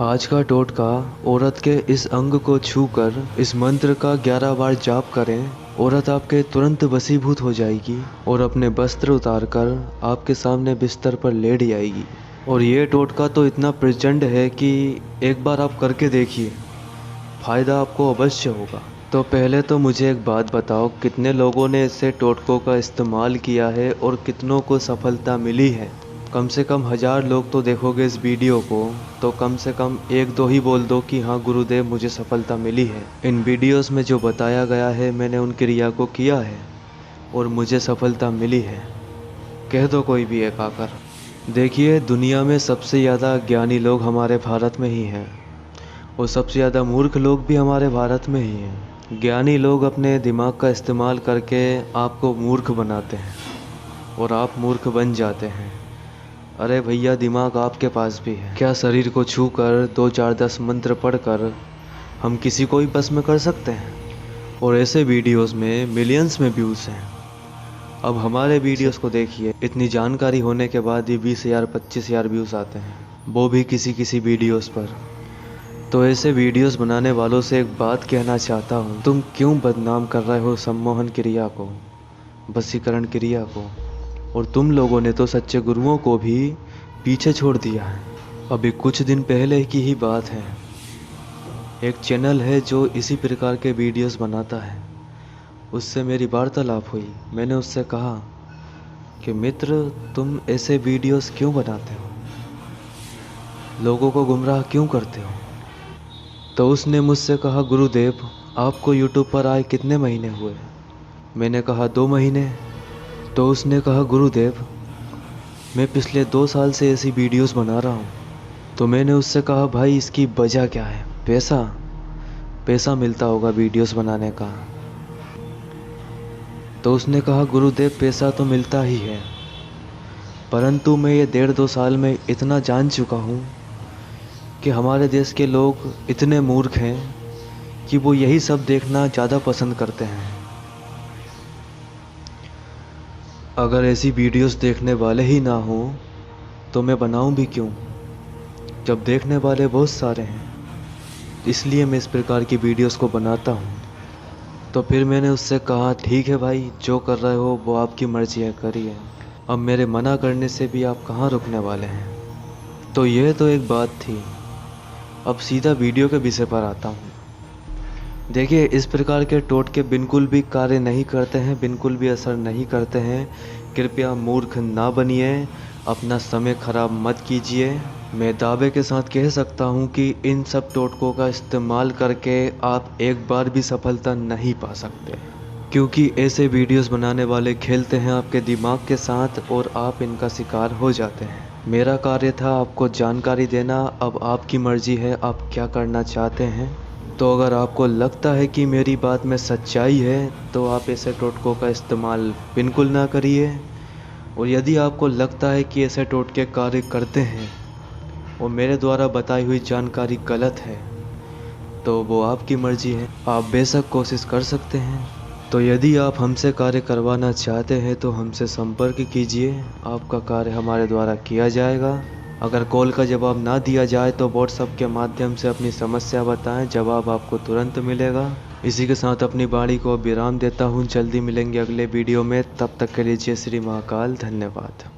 आज का टोटका, औरत के इस अंग को छूकर इस मंत्र का 11 बार जाप करें। औरत आपके तुरंत वशीभूत हो जाएगी और अपने वस्त्र उतारकर आपके सामने बिस्तर पर लेट जाएगी। और ये टोटका तो इतना प्रचंड है कि एक बार आप करके देखिए, फ़ायदा आपको अवश्य होगा। तो पहले तो मुझे एक बात बताओ, कितने लोगों ने ऐसे टोटकों का इस्तेमाल किया है और कितनों को सफलता मिली है? कम से कम 1000 लोग तो देखोगे इस वीडियो को, तो कम से कम 1-2 ही बोल दो कि हाँ गुरुदेव मुझे सफलता मिली है। इन वीडियोस में जो बताया गया है मैंने उन क्रिया को किया है और मुझे सफलता मिली है। कह दो कोई भी एक आकर। देखिए, दुनिया में सबसे ज़्यादा ज्ञानी लोग हमारे भारत में ही हैं और सबसे ज़्यादा मूर्ख लोग भी हमारे भारत में ही हैं। ज्ञानी लोग अपने दिमाग का इस्तेमाल करके आपको मूर्ख बनाते हैं और आप मूर्ख बन जाते हैं। अरे भैया, दिमाग आपके पास भी है। क्या शरीर को छूकर 2, 4, 10 मंत्र पढ़कर हम किसी को भी बस में कर सकते हैं? और ऐसे वीडियोस में मिलियंस में व्यूज़ हैं। अब हमारे वीडियोस को देखिए, इतनी जानकारी होने के बाद ये 20,000 25,000 व्यूज़ आते हैं, वो भी किसी वीडियोस पर। तो ऐसे वीडियोस बनाने वालों से एक बात कहना चाहता हूँ, तुम क्यों बदनाम कर रहे हो सम्मोहन क्रिया को, वशीकरण क्रिया को? और तुम लोगों ने तो सच्चे गुरुओं को भी पीछे छोड़ दिया है। अभी कुछ दिन पहले की ही बात है, एक चैनल है जो इसी प्रकार के वीडियोस बनाता है, उससे मेरी वार्तालाप हुई। मैंने उससे कहा कि मित्र, तुम ऐसे वीडियोस क्यों बनाते हो, लोगों को गुमराह क्यों करते हो? तो उसने मुझसे कहा, गुरुदेव आपको यूट्यूब पर आए कितने महीने हुए? मैंने कहा 2 महीने। तो उसने कहा, गुरुदेव मैं पिछले 2 साल से ऐसी वीडियोस बना रहा हूँ। तो मैंने उससे कहा, भाई इसकी वजह क्या है? पैसा मिलता होगा वीडियोस बनाने का। तो उसने कहा, गुरुदेव पैसा तो मिलता ही है, परंतु मैं ये 1.5-2 साल में इतना जान चुका हूँ कि हमारे देश के लोग इतने मूर्ख हैं कि वो यही सब देखना ज़्यादा पसंद करते हैं। अगर ऐसी वीडियोस देखने वाले ही ना हो तो मैं बनाऊं भी क्यों, जब देखने वाले बहुत सारे हैं। इसलिए मैं इस प्रकार की वीडियोस को बनाता हूं। तो फिर मैंने उससे कहा, ठीक है भाई, जो कर रहे हो वो आपकी मर्जी है, करिए। अब मेरे मना करने से भी आप कहाँ रुकने वाले हैं? तो यह तो एक बात थी। अब सीधा वीडियो के विषय पर आता हूँ। देखिए, इस प्रकार के टोटके बिल्कुल भी कार्य नहीं करते हैं, बिल्कुल भी असर नहीं करते हैं। कृपया मूर्ख ना बनिए, अपना समय खराब मत कीजिए। मैं दावे के साथ कह सकता हूं कि इन सब टोटकों का इस्तेमाल करके आप एक बार भी सफलता नहीं पा सकते, क्योंकि ऐसे वीडियोस बनाने वाले खेलते हैं आपके दिमाग के साथ और आप इनका शिकार हो जाते हैं। मेरा कार्य था आपको जानकारी देना, अब आपकी मर्जी है आप क्या करना चाहते हैं। तो अगर आपको लगता है कि मेरी बात में सच्चाई है तो आप ऐसे टोटकों का इस्तेमाल बिल्कुल ना करिए। और यदि आपको लगता है कि ऐसे टोटके कार्य करते हैं और मेरे द्वारा बताई हुई जानकारी गलत है, तो वो आपकी मर्जी है, आप बेशक कोशिश कर सकते हैं। तो यदि आप हमसे कार्य करवाना चाहते हैं तो हमसे संपर्क कीजिए, आपका कार्य हमारे द्वारा किया जाएगा। अगर कॉल का जवाब ना दिया जाए तो व्हाट्सएप के माध्यम से अपनी समस्या बताएं, जवाब आपको तुरंत मिलेगा। इसी के साथ अपनी वाणी को विराम देता हूं। जल्दी मिलेंगे अगले वीडियो में, तब तक के लिए जय श्री महाकाल, धन्यवाद।